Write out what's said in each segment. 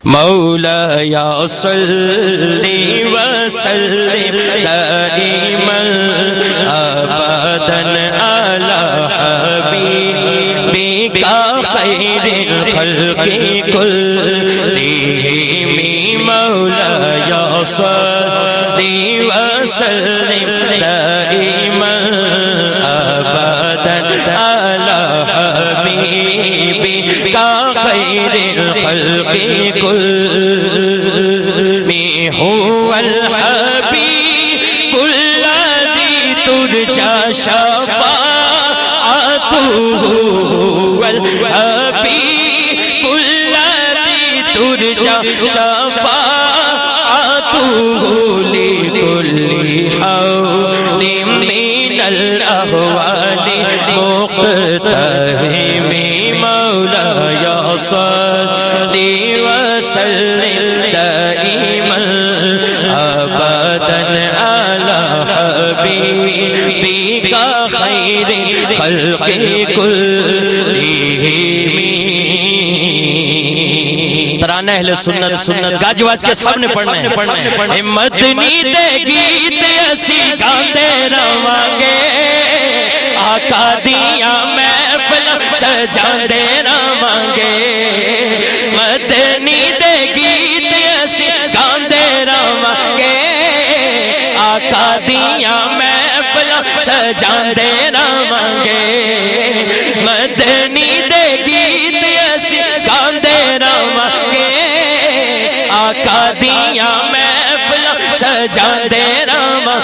مولاي صلِّ وسلم دائما ابدا على حبيبك خير الخلق كلهم مولاي صلِّ وسلم دائما ابدا على حبيبك خير الخلق كلهم هو الحبيب الذي ترجى شفاعته هو الحبيب الذي ترجى شفاعته لكل حول من الأهوال مقتحم مولاي صلِّ وسلم دائما ابدا على حبيبك خير الخلق كلهم. ترانہ اہل سنت گاج واج کے سامنے پڑھنا ہے. مدنی دے گیت اسی گاندے رہواں آقا دیاں محفل سجاندے رہواں مدنی دے گیت اسی گاندے رہواں آقا دیاں محفل سجاندے رہواں مدنی دے گیت اسی گاندے رہواں آقا دیاں محفل سجاندے رہواں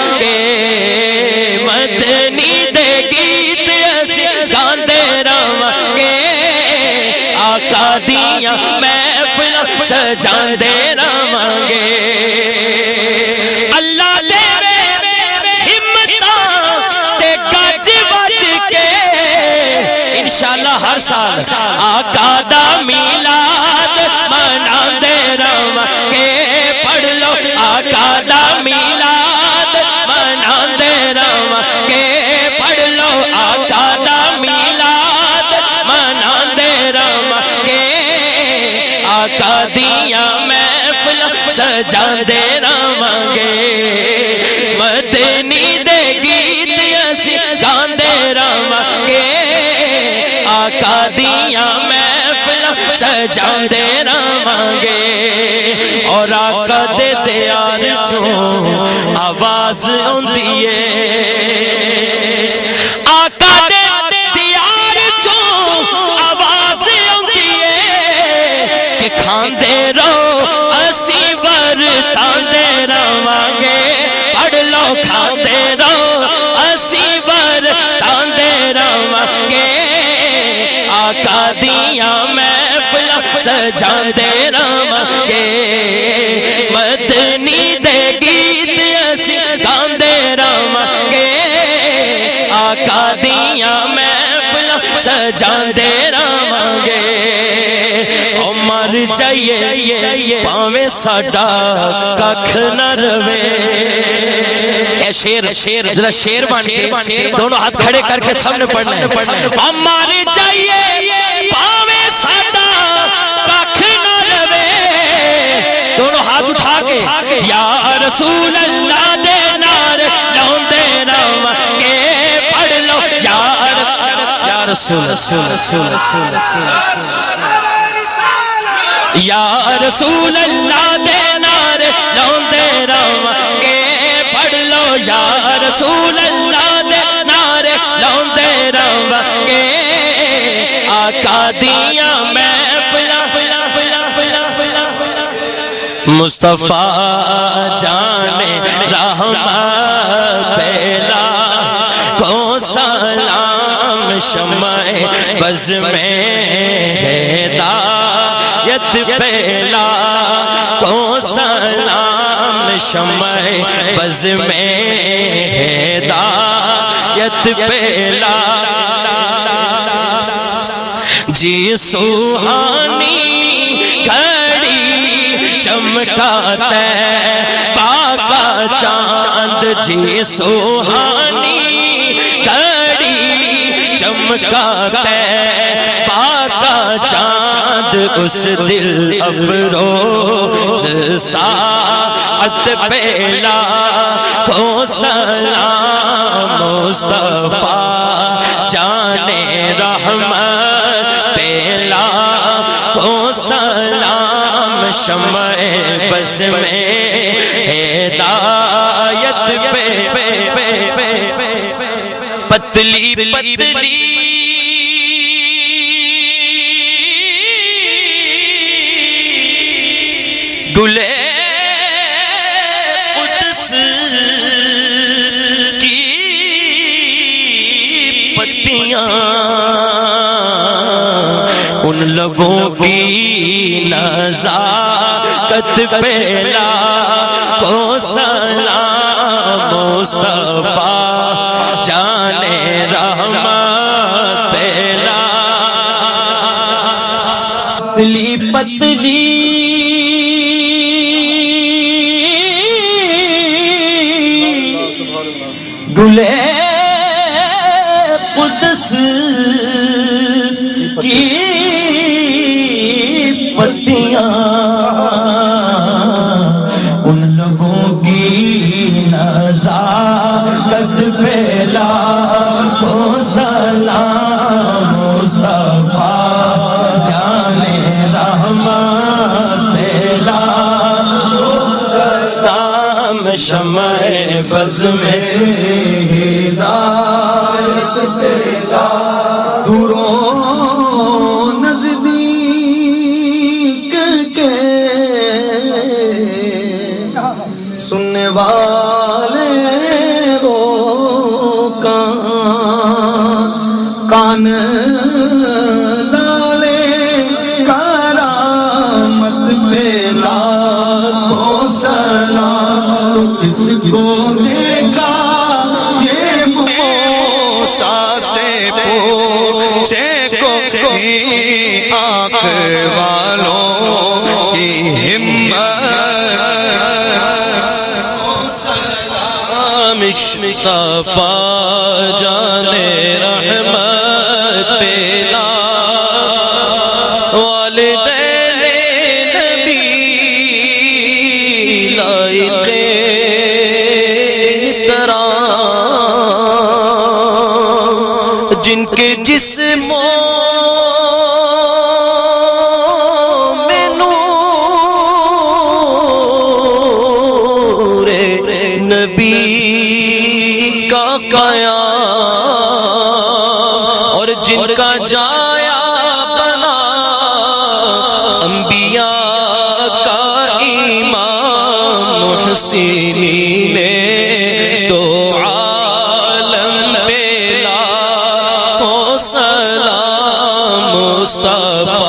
مدنی دے گیت اسی گاندے رہواں آقا دیاں محفل سجاندے رہواں اللہ دے ہمتاں تے گج وج کے انشاءاللہ ہر سال آقا دا میلاد مناندے رہواں پڑھ لو آقا دا میلاد مناندے رہواں پڑھ لو آقا دا میلاد مناندے رہواں آقا دیاں محفل سجاندے رہواں مدنی دے گیت اسی گاندے رہواں آقا دیاں محفل سجاندے رہواں اور آقا دے دیار چوں آواز ہوندی ہے آقا دے دیار چوں آواز ہوندی ہے کہ کھاندے رہو اسی ورتاندے رہواں پڑھ لو کھاندے رہو اسی ورتاندے رہواں آقا دیاں محفل سجاندے رہواں مدنی دے گیت اسی گاندے رہواں آقا دیاں محفل سجاندے رہواں او مر جائیے پاویں ساڈا ککھ نہ روے اے شیر ذرا شیر بن کے دونوں ہاتھ کھڑے کر کے سامنے پڑھنا ہے او مر جائیے پاویں ساڈا ککھ نہ روے دونوں ہاتھ اٹھا کے یا رسول اللہ دے نار لاؤندے رہواں پڑھ لو یا رسول یا رسول اللہ دے نار لاؤندے رہواں پڑھ لو یا رسول اللہ دے نار لاؤندے رہواں آقا دیاں محفل مصطفیٰ جان رحمت پہلا کو سلام شمع بز میں ہدایت پہلا کو سلام شمع بز میں ہدایت پہلا جی سوہانی گھڑی چمکاتا پاکا چاند جی سوہانی گھڑی چمکاتا پاکا چاند اس دل افروز ساعت پہ لاکھوں سلام مصطفیٰ جانے رحمت پہ لاکھوں سلام شمع بز میں ہدایت پہ پتلی پتلی دلے قدس کی پتیاں ان لبوں کی نزاکت پہ لاکھوں سلام مصطفیٰ جانے رحمت پہ پتلی پتلی دلے قدس کی پتیاں ان لوگوں کی نزاکت پہ لاکھوں سلام مصطفیٰ جانے رحمت پہ لاکھوں سلام شمع بز میں ہدایت پہ دوروں نزدیک کے سننے والے وہ کان ڈالے کرامت پہ لاکھوں سلام تو کس کو دیکھا یہ موسیٰ سے پوچھے کوئی آنکھ والوں کی ہمت مصطفیٰ جانے رحمت پہ والدین نبی لائق احترام جن کے جسموں میں نور نبی کا قیام اور جن کا جایا بنا انبیاء کا امام محسنین دو عالم پہ لاکھوں سلام مصطفیٰ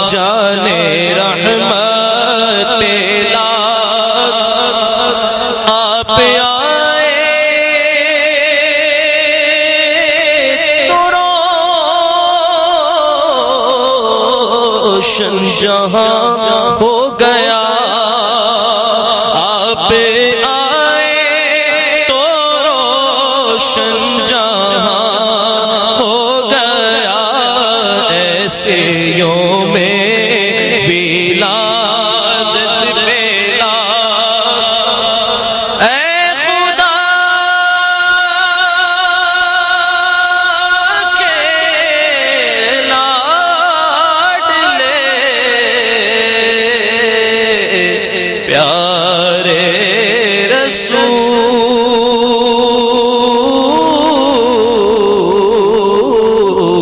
جانے رحمت پہ آپ جہاں ہو گیا آپ آئے تو روشن جہاں ہو گیا ایسے یوم ولادت پہ اے خدا کے پیارے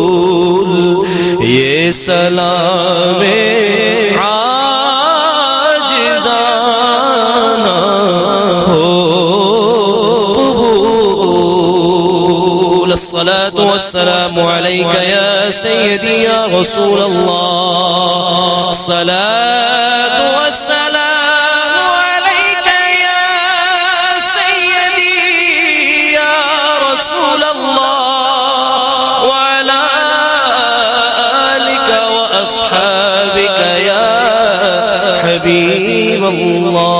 رسول یہ سلام عاجزانہ ہو قبول الصلاة والسلام عليك يا سيدي يا رسول الله الصلاة والسلام عليك يا سيدي يا رسول الله وعلى آلك وأصحابك يا حبيب الله